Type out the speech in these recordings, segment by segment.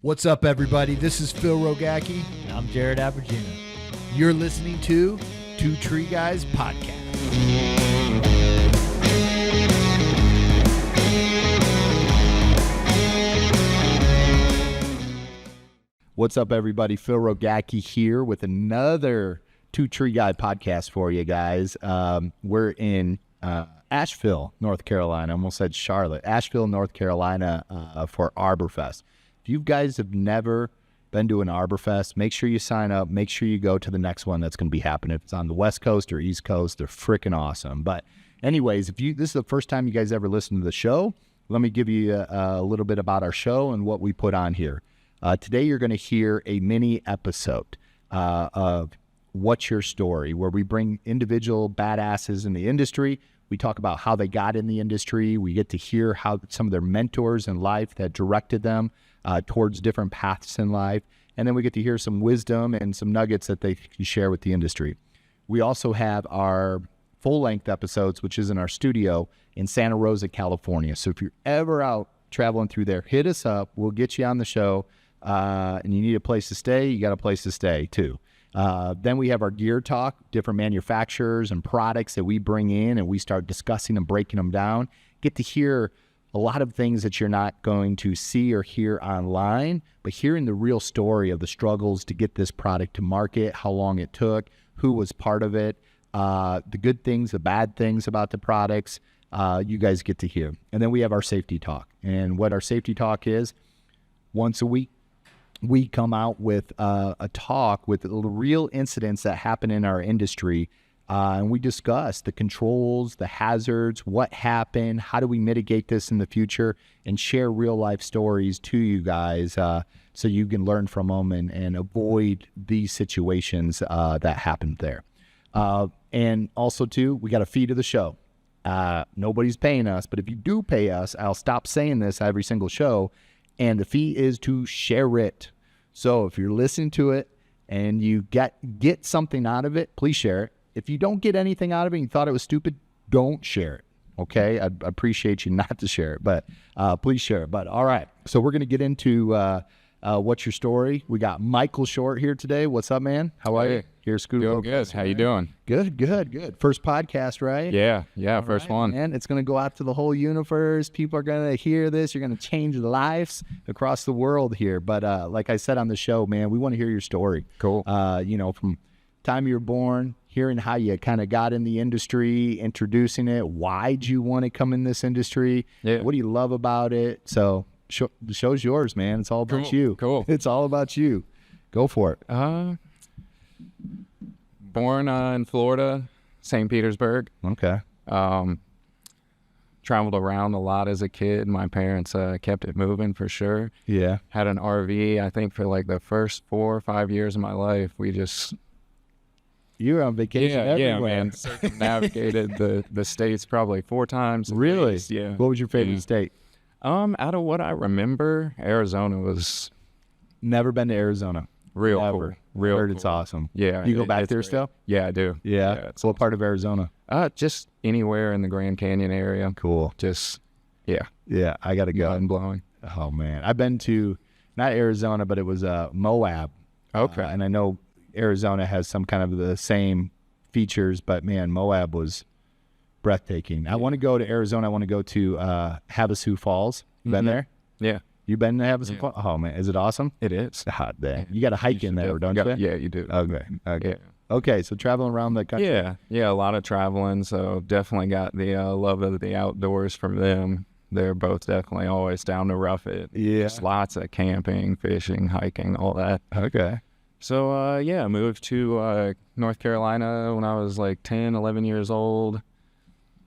What's up, everybody? This is Phil Rogacki. And I'm Jared Abergina. You're listening to Two Tree Guys Podcast. What's up, everybody? Phil Rogacki here with another Two Tree Guy podcast for you guys. We're in Asheville, North Carolina. I almost said Charlotte. Asheville, North Carolina for ArborFest. If you guys have never been to an ArborFest, make sure you sign up. Make sure you go to the next one that's going to be happening. If it's on the West Coast or East Coast, they're freaking awesome. But anyways, this is the first time you guys ever listen to the show, let me give you a little bit about our show and what we put on here. Today, you're going to hear a mini episode of What's Your Story, where we bring individual badasses in the industry. We talk about how they got in the industry. We get to hear how some of their mentors in life that directed them towards different paths in life. And then we get to hear some wisdom and some nuggets that they can share with the industry. We also have our full-length episodes, which is in our studio in Santa Rosa, California. So if you're ever out traveling through there, hit us up. We'll get you on the show. And you need a place to stay, you got a place to stay too. Then we have our gear talk, different manufacturers and products that we bring in, and we start discussing and breaking them down. Get to hear a lot of things that you're not going to see or hear online, but hearing the real story of the struggles to get this product to market, how long it took, who was part of it, the good things, the bad things about the products, you guys get to hear. And then we have our safety talk. And what our safety talk is, once a week, we come out with a talk with the real incidents that happen in our industry, and we discuss the controls, the hazards, what happened, how do we mitigate this in the future, and share real life stories to you guys so you can learn from them and avoid these situations that happened there. And also, too, we got a fee to the show. Nobody's paying us, but if you do pay us, I'll stop saying this every single show, and the fee is to share it. So if you're listening to it and you get something out of it, please share it. If you don't get anything out of it and you thought it was stupid, don't share it, okay? I'd appreciate you not to share it, but please share it. But all right, so we're going to get into What's Your Story. We got Michael Short here today. What's up, man? How are you? Here's Scooter. Doing good. How you doing? Good. First podcast, right? Yeah, all first right, one. And it's going to go out to the whole universe. People are going to hear this. You're going to change lives across the world here. But like I said on the show, man, we want to hear your story. Cool. From time you were born, hearing how you kind of got in the industry, introducing it. Why'd you want to come in this industry? Yeah. What do you love about it? So the show's yours, man. It's all about you. Cool. It's all about you. Go for it. Born in Florida, St. Petersburg. Okay. Traveled around a lot as a kid. My parents kept it moving for sure. Yeah. Had an RV, I think, for like the first 4 or 5 years of my life. We just... You were on vacation everywhere. Yeah, man. Circumnavigated the states probably 4 times. Really? Least. Yeah. What was your favorite state? Out of what I remember, Arizona was... Never been to Arizona. Real Ever. cool. Real Heard cool. it's awesome. Yeah. You go back there great. still? Yeah, I do. Yeah. So what part of Arizona? Just anywhere in the Grand Canyon area. Cool. Just, yeah. Yeah, I got to go. Mind-blowing. Oh, man. I've been to, not Arizona, but it was Moab. Okay. And I know Arizona has some kind of the same features, but, man, Moab was breathtaking. I want to go to Arizona. I want to go to Havasu Falls. You been there? Yeah. You been to Havasu Falls? Oh, man. Is it awesome? It is. Hot day. You got to hike in there, don't you? Yeah, you do. Okay. Yeah. Okay, so traveling around the country. Yeah, a lot of traveling, so definitely got the love of the outdoors from them. They're both definitely always down to rough it. Yeah. Just lots of camping, fishing, hiking, all that. Okay. So, I moved to North Carolina when I was like 10, 11 years old.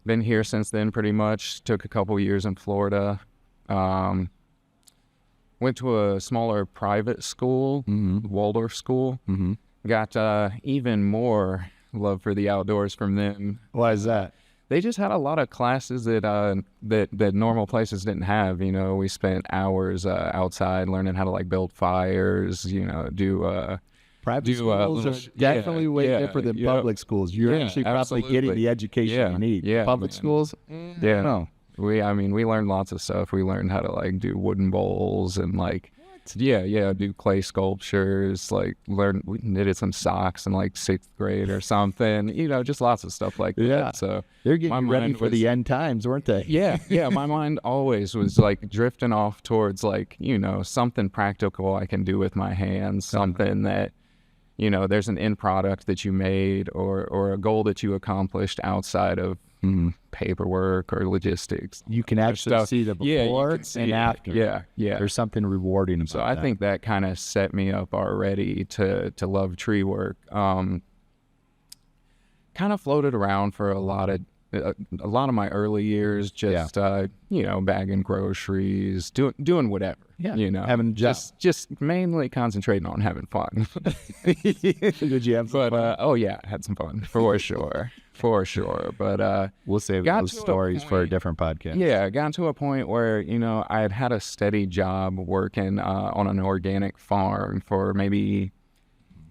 Been here since then pretty much. Took a couple years in Florida. Went to a smaller private school, Waldorf school. Mm-hmm. Got even more love for the outdoors from them. Why is that? They just had a lot of classes that normal places didn't have. You know, we spent hours outside learning how to like build fires. You know, do Private schools are definitely way different than public schools. You're actually probably getting the education you need. Public schools, no. We learned lots of stuff. We learned how to like do wooden bowls and like Yeah, do clay sculptures, like we knitted some socks in like 6th grade or something, just lots of stuff like Yeah. that. So They're getting my you ready mind for the end times, weren't they? yeah, my mind always was like drifting off towards like, something practical I can do with my hands, something that, there's an end product that you made or a goal that you accomplished outside of paperwork or logistics. You can actually Stuff. see the Yeah, you before can see and it. after. Yeah. There's something rewarding about So that. I think that kind of set me up already to love tree work. Kind of floated around for a lot of my early years, just bagging groceries, doing whatever. Yeah, having a job. Just mainly concentrating on having fun. Did you have some fun? Oh yeah, I had some fun for sure. But We'll save got those to a stories for a point- different podcast. yeah, I got to a point where, I had a steady job working on an organic farm for maybe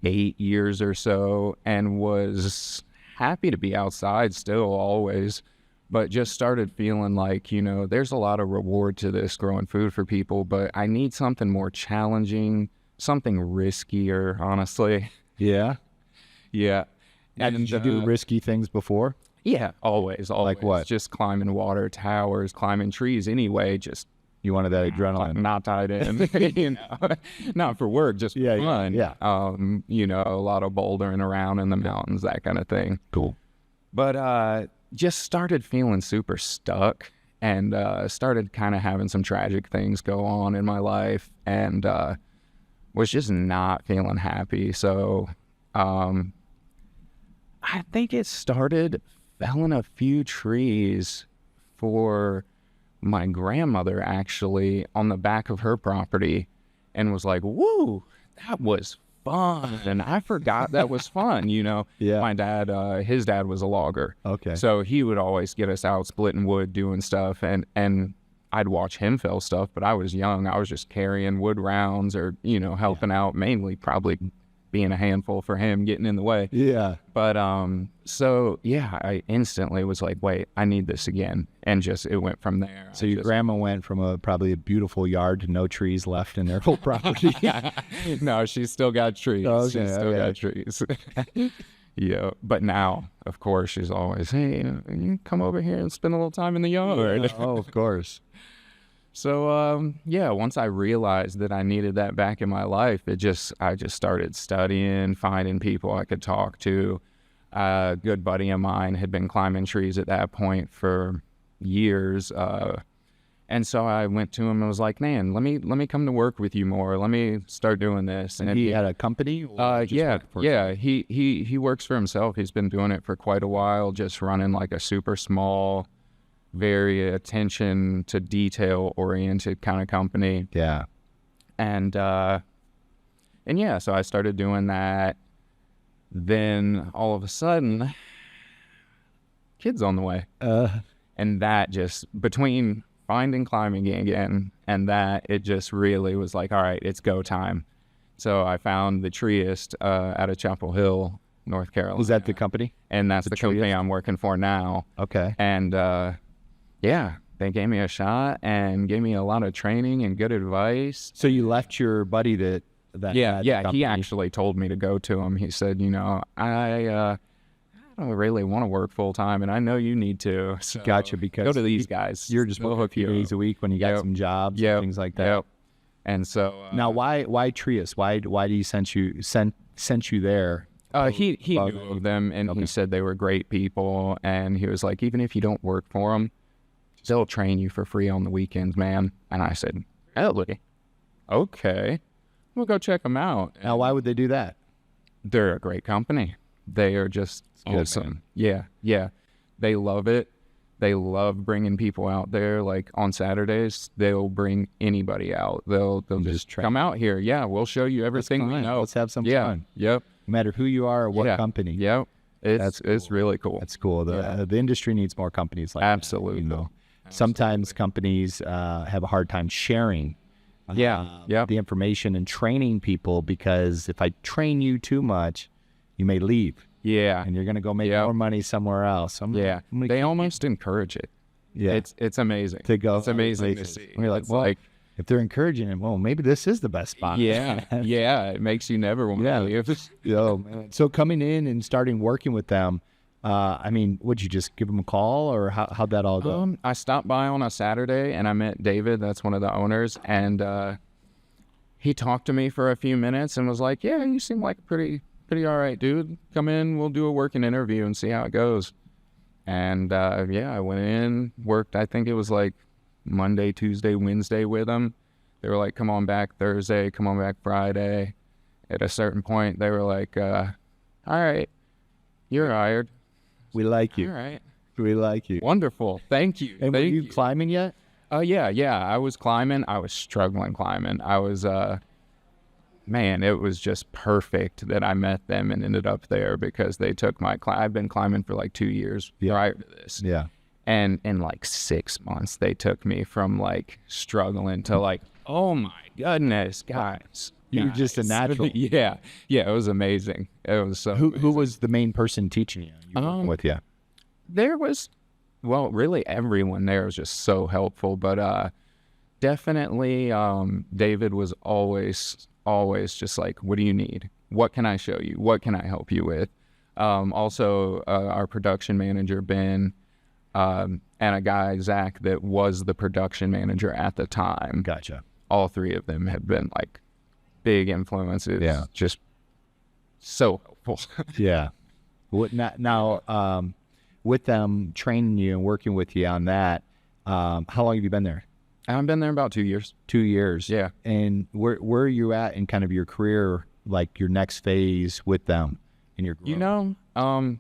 8 years or so and was happy to be outside still always, but just started feeling like, there's a lot of reward to this growing food for people, but I need something more challenging, something riskier, honestly. Yeah. Yeah. And did you do risky things before? Yeah, always. Like what? Just climbing water towers, climbing trees anyway, just You wanted that adrenaline. not tied in, not for work, just for fun. yeah. A lot of bouldering around in the mountains, that kind of thing. Cool. But just started feeling super stuck and started kind of having some tragic things go on in my life and was just not feeling happy. So I think it started felling a few trees for my grandmother actually on the back of her property and was like, woo, that was fun. And I forgot that was fun, Yeah. My dad, his dad was a logger. Okay. So he would always get us out splitting wood, doing stuff, and I'd watch him fell stuff, but I was young. I was just carrying wood rounds or, helping out, mainly probably being a handful for him, getting in the way. Yeah. But so yeah, I instantly was like, wait, I need this again. And just it went from there. So your grandma went from probably a beautiful yard to no trees left in their whole property. No, she's still got trees. Okay, She's still got trees. Yeah. But now, of course, she's always, hey, you come over here and spend a little time in the yard. Oh, of course. So, once I realized that I needed that back in my life, I just started studying, finding people I could talk to. A good buddy of mine had been climbing trees at that point for years. And so I went to him and was like, man, let me come to work with you more. Let me start doing this. And he had a company? Or just worked for himself? He works for himself. He's been doing it for quite a while, just running like a super small, very attention to detail oriented kind of company. Yeah. And yeah, so I started doing that. Then all of a sudden, kids on the way. And that just, between finding climbing again and that, it just really was like, all right, it's go time. So I found the Treeist out of Chapel Hill, North Carolina. Was that the company? And that's the company Treeist? I'm working for now. Okay. And yeah, they gave me a shot and gave me a lot of training and good advice. So you left your buddy that had the company. He actually told me to go to him. He said, I don't really want to work full time, and I know you need to. So Gotcha, because go to these guys. You're just They'll working a hook few you days up. a week when you got Yep. some jobs Yep. and things like that. Yep. And so Now, why Treeist? Why do you sent you there? he Bug- knew of them, and Okay. he said they were great people, and he was like, even if you don't work for them, they'll train you for free on the weekends, man. And I said, really? Okay, we'll go check them out. Now, why would they do that? They're a great company. They are just good, awesome. Yeah. They love it. They love bringing people out there. Like on Saturdays, they'll bring anybody out. They'll just train. come out here. Yeah, we'll show you everything we fun. know. Let's have some yeah. fun. Yep. No matter who you are or what Yeah. company. Yep. That's It's really cool. That's cool. The industry needs more companies like Absolutely. that. Sometimes companies have a hard time sharing Yeah. the information and training people, because if I train you too much, you may leave Yeah. and you're going to go make Yep. more money somewhere else. I'm gonna They almost encourage it. Yeah. It's amazing. to go It's amazing to places. see. And you're like, It's well, like, if they're encouraging him, well, maybe this is the best spot. Yeah, yeah, it makes you never want to leave. Oh, man. So coming in and starting working with them, I mean, would you just give them a call, or how'd that all go? I stopped by on a Saturday and I met David, that's one of the owners, and he talked to me for a few minutes and was like, yeah, you seem like a pretty all right dude. Come in, we'll do a working interview and see how it goes. And I went in, worked, I think it was like Monday, Tuesday, Wednesday with them. They were like, come on back Thursday, come on back Friday. At a certain point, they were like, all right, you're hired. We like you. All right. We like you. Wonderful. Thank you. And were you climbing yet? Yeah. I was climbing. I was struggling climbing. I was, man, it was just perfect that I met them and ended up there because they took my I've been climbing for like 2 years prior to this. Yeah. And in like 6 months, they took me from like struggling to like, oh my goodness, guys. You're just a natural. Yeah. It was amazing. It was so Who was the main person teaching you? Working with you? There was, well, really everyone there was just so helpful, but definitely David was always just like, what do you need? What can I show you? What can I help you with? Also, our production manager, Ben, and a guy, Zach, that was the production manager at the time. Gotcha. All three of them have been like big influences. Yeah. Just so helpful. Yeah. What now, with them training you and working with you on that, how long have you been there? I've been there about 2 years. 2 years. Yeah. And where are you at in kind of your career, like your next phase with them in your growth? You know,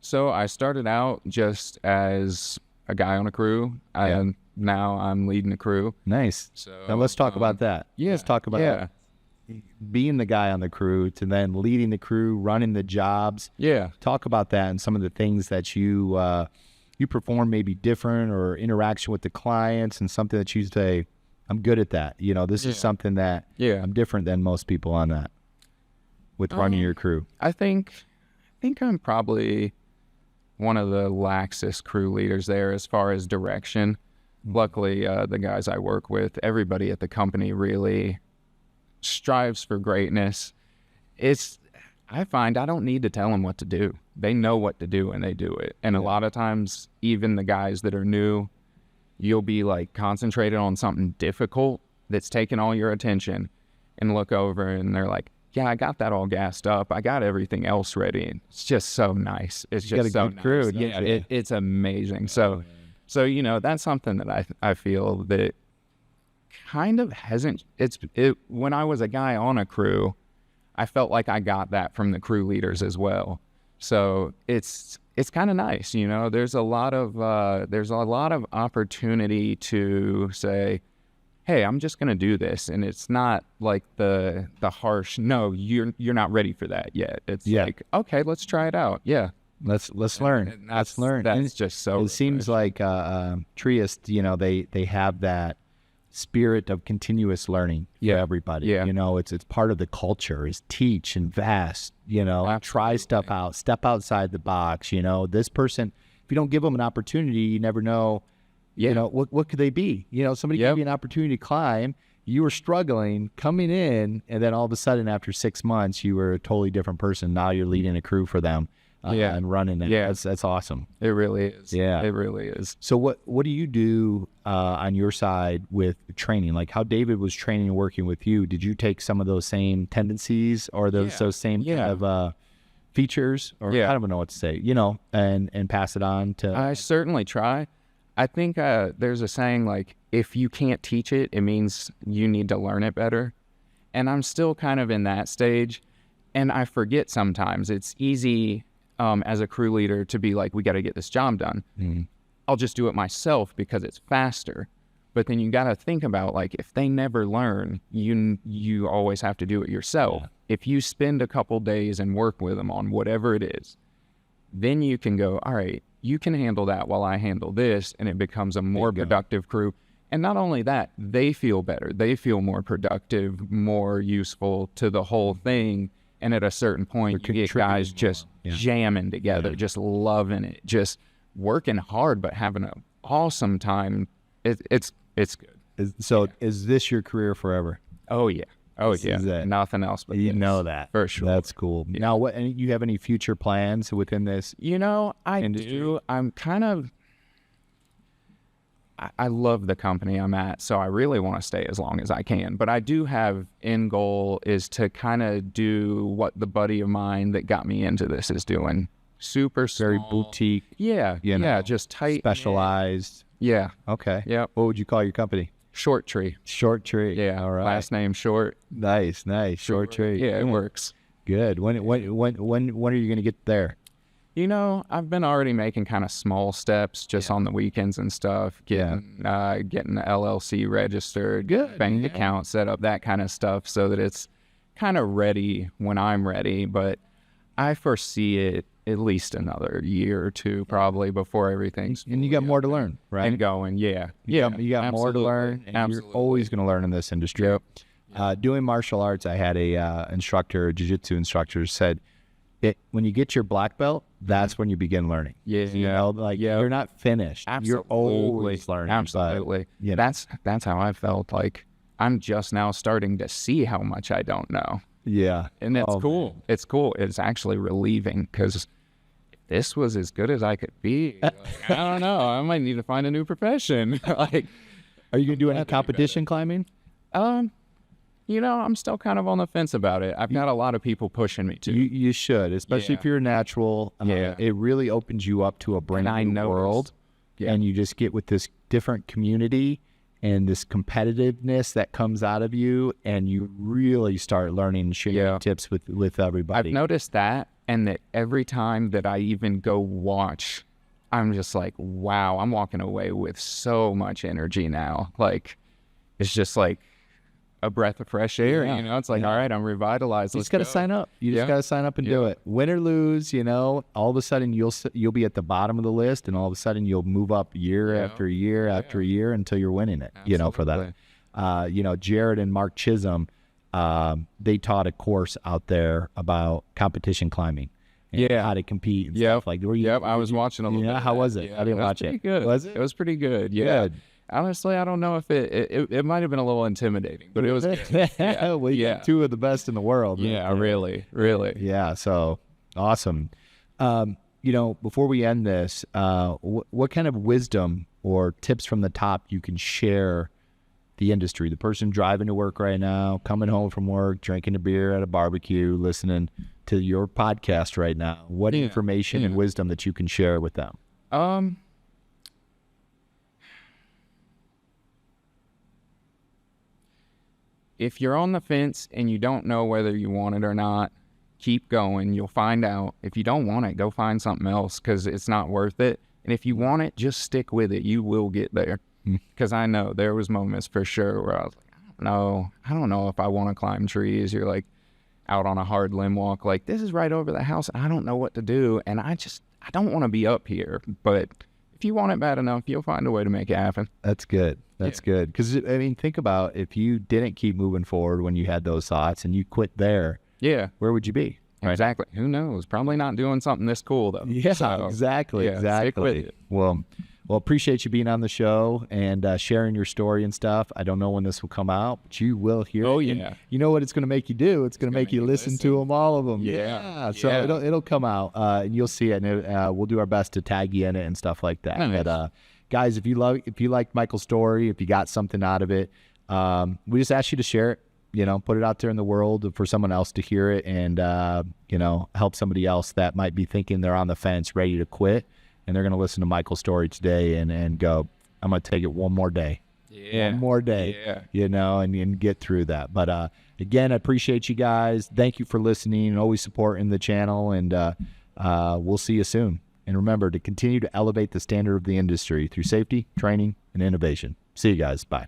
so I started out just as a guy on a crew, and now I'm leading a crew. Nice. So Now let's talk about that. Yeah. Let's talk about being the guy on the crew to then leading the crew, running the jobs. Yeah. Talk about that and some of the things that you perform maybe different, or interaction with the clients, and something that you say, I'm good at that. You know, this is something that I'm different than most people on that with running your crew. I think I'm probably one of the laxest crew leaders there as far as direction. Luckily, the guys I work with, everybody at the company really strives for greatness. I find I don't need to tell them what to do. They know what to do and they do it. And a lot of times, even the guys that are new, you'll be like concentrated on something difficult that's taking all your attention, and look over and they're like, yeah, I got that all gassed up. I got everything else ready. It's just so nice. It's just so nice. Crew. Yeah, it's amazing. So, you know, that's something that I feel that kind of hasn't, when I was a guy on a crew, I felt like I got that from the crew leaders as well. So it's kind of nice, you know. There's a lot of opportunity to say, hey, I'm just gonna do this, and it's not like the harsh, no, you're not ready for that yet. It's like, okay, let's try it out. Yeah, let's learn. Let's learn. That's just so. It seems like Trieste, you know, they have that spirit of continuous learning for everybody. Yeah. You know, it's part of the culture is teach, invest, you know, try stuff out, step outside the box. You know, this person, if you don't give them an opportunity, you never know, you know, what could they be? You know, somebody gave you an opportunity to climb, you were struggling coming in, and then all of a sudden after 6 months, you were a totally different person. Now you're leading a crew for them. And running it. Yeah. That's awesome. It really is. Yeah. It really is. So what do you do on your side with training? Like how David was training and working with you, did you take some of those same tendencies or those same kind of features, or I don't know what to say, you know, and pass it on to? I certainly try. I think there's a saying like, if you can't teach it, it means you need to learn it better. And I'm still kind of in that stage, and I forget sometimes. It's easy as a crew leader to be like, we got to get this job done. Mm-hmm. I'll just do it myself because it's faster. But then you got to think about, like, if they never learn, you always have to do it yourself. Yeah. If you spend a couple days and work with them on whatever it is, then you can go, all right, you can handle that while I handle this, and it becomes a more productive crew. And not only that, they feel better. They feel more productive, more useful to the whole thing. And at a certain point, you get guys just jamming together, just loving it, just working hard, but having an awesome time. It's good. Is this your career forever? Oh yeah. Oh This yeah. is it. Nothing else but You this, know that. for sure. That's cool. Now, you have any future plans within this? I industry? do. I'm kind of. I love the company I'm at, so I really want to stay as long as I can. But I do have end goal is to kind of do what the buddy of mine that got me into this is doing. Super Very small. boutique, Yeah, know, just tight, specialized. Yeah, Okay. yep. What would you call your company? Short Tree. Short Tree. Yeah, All right. last name Short. Nice. Short Tree. Yeah, it works. Good. When are you going to get there? I've been already making kind of small steps just on the weekends and stuff, getting the LLC registered, Good, bank yeah. account set up, that kind of stuff, so that it's kind of ready when I'm ready. But I foresee it at least another year or two probably before everything's And you got more to learn, right? and going. Yeah, You got more to absolutely, learn, and absolutely. you're always going to learn in this industry. Yep. Doing martial arts, I had a jiu-jitsu instructor said, when you get your black belt, that's when you begin learning. Yeah, You know, like you're not finished. Absolutely. You're always learning. but, Absolutely. you know, That's how I felt. Like I'm just now starting to see how much I don't know. yeah. And it's Oh, cool. It's cool. It's actually relieving because if this was as good as I could be, like, I don't know. I might need to find a new profession. Like, Are you going to do any competition climbing? I'm still kind of on the fence about it. I've got a lot of people pushing me to. You should, especially Yeah. if you're a natural. Yeah. It really opens you up to a brand And I new noticed. world. Yeah. And you just get with this different community and this competitiveness that comes out of you, and you really start learning and sharing Yeah. tips with everybody. I've noticed that, and that every time that I even go watch, I'm just like, wow, I'm walking away with so much energy now. Like, it's just like a breath of fresh air. Yeah. It's like, all right, I'm revitalized. You just got to sign up. You just Yeah. got to sign up and do Yeah. it. Win or lose, all of a sudden you'll be at the bottom of the list, and all of a sudden you'll move up year Yeah. after year after year until you're winning it. For that. Jared and Mark Chisholm, they taught a course out there about competition climbing. And Yeah. how to compete and Yep. stuff like. Were you, Yep, I was watching a little bit. Yeah, of how that. was it? Yeah, I didn't was watch pretty it. Good. Was it? It was pretty good. Yeah. Good. Honestly, I don't know if it might have been a little intimidating, but it was good. Yeah. Well, you Yeah. got two of the best in the world. Yeah, really. Yeah, so awesome. Before we end this, what kind of wisdom or tips from the top you can share the industry, the person driving to work right now, coming home from work, drinking a beer at a barbecue, listening to your podcast right now? What Yeah, information and yeah. wisdom that you can share with them? If you're on the fence and you don't know whether you want it or not, keep going. You'll find out. If you don't want it, go find something else because it's not worth it. And if you want it, just stick with it. You will get there. Because I know there was moments for sure where I was like, I don't know if I want to climb trees. You're like out on a hard limb walk, like this is right over the house. I don't know what to do. And I don't want to be up here. But if you want it bad enough, you'll find a way to make it happen. That's good. That's good. Because, think about if you didn't keep moving forward when you had those thoughts and you quit there, Yeah. where would you be? Exactly. Who knows? Probably not doing something this cool though. Yeah, So, exactly. yeah, stick with Exactly. it. Well, appreciate you being on the show and sharing your story and stuff. I don't know when this will come out, but you will hear Oh, it. And yeah. you know what it's going to make you do? It's going to make you listen to them, all of them. Yeah. So Yeah. it'll come out and you'll see it. And we'll do our best to tag you in it and stuff like that. Nice. But guys, if you like Michael's story, if you got something out of it, we just ask you to share it. Put it out there in the world for someone else to hear it and, help somebody else that might be thinking they're on the fence, ready to quit. And they're going to listen to Michael's story today and go, I'm going to take it one more day. Yeah. One more day, and get through that. But again, I appreciate you guys. Thank you for listening and always supporting the channel. And we'll see you soon. And remember to continue to elevate the standard of the industry through safety, training, and innovation. See you guys. Bye.